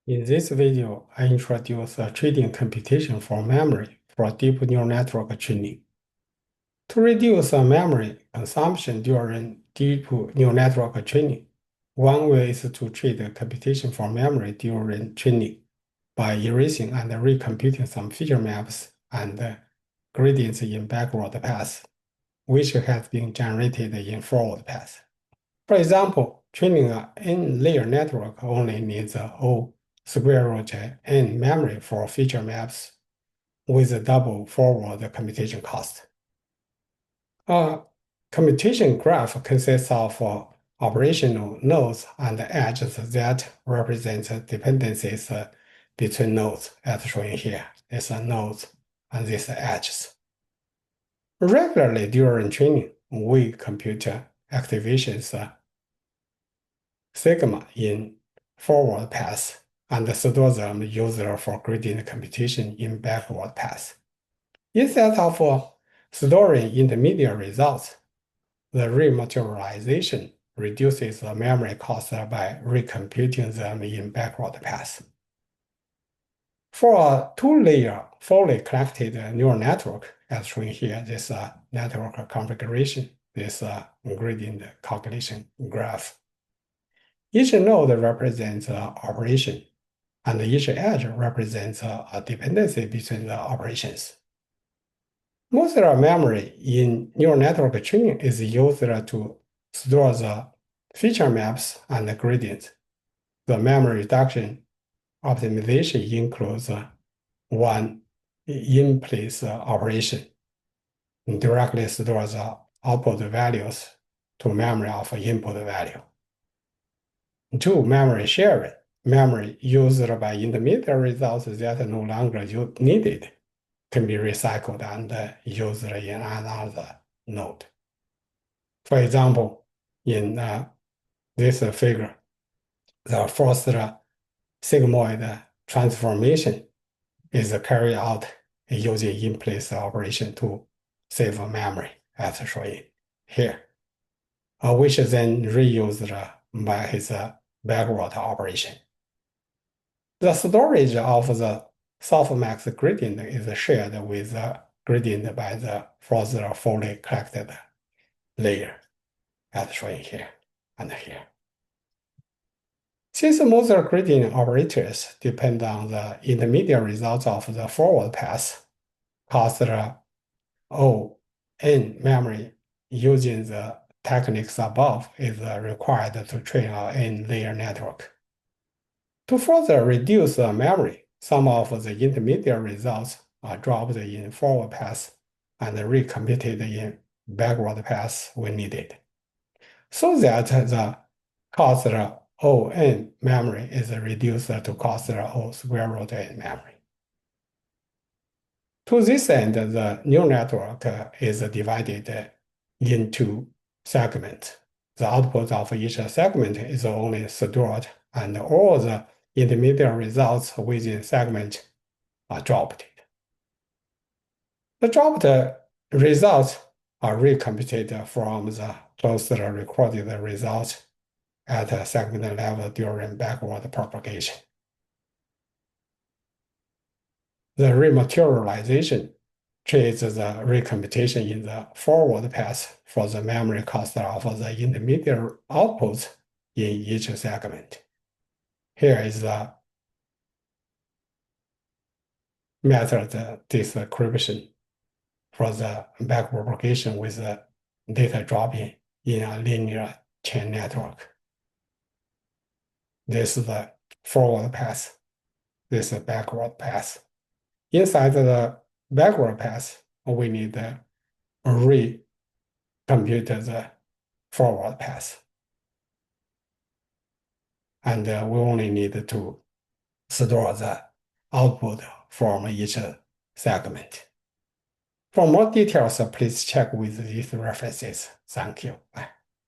In this video, I introduce a trading computation for memory for deep neural network training. To reduce memory consumption during deep neural network training, one way is to treat the computation for memory during training by erasing and recomputing some feature maps and gradients in backward path, which has been generated in forward path. For example, training an n-layer network only needs O square root n memory for feature maps with a double forward computation cost. A computation graph consists of operational nodes and edges that represent dependencies between nodes, as shown here. These are nodes and these are edges. Regularly during training, we compute activations sigma in forward path and store them user for gradient computation in backward path. Instead of storing intermediate results, the rematerialization reduces the memory cost by recomputing them in backward path. For a two-layer fully collected neural network, as shown here, this network configuration, this gradient calculation graph. Each node represents an operation, and each edge represents a dependency between the operations. Most of the memory in neural network training is used to store the feature maps and the gradients. The memory reduction optimization includes one in-place operation, directly stores the output values to memory of input value. Two, memory sharing. Memory used by intermediate results that no longer needed can be recycled and used in another node. For example, in this figure, the first sigmoid transformation is carried out using in-place operation to save memory, as shown here, which is then reused by his backward operation. The storage of the softmax gradient is shared with the gradient by the further fully collected layer, as shown here and here. Since most gradient operators depend on the intermediate results of the forward path, cost O in memory using the techniques above is required to train an n-layer network. To further reduce the memory, some of the intermediate results are dropped in forward path and recomputed in backward path when needed, so that the cost O n memory is reduced to cost O square root n memory. To this end, the neural network is divided into segments. The output of each segment is only stored, and all the intermediate results within segment are dropped. The dropped results are recomputed from the closely recorded results at a segment level during backward propagation. The rematerialization treats the recomputation in the forward path for the memory cost of the intermediate outputs in each segment. Here is the method description for the backward propagation with the data dropping in a linear chain network. This is the forward path. This is the backward path. Inside the backward path, we need to recompute the forward path. And we only need to store the output from each segment. For more details, please check with these references. Thank you. Bye.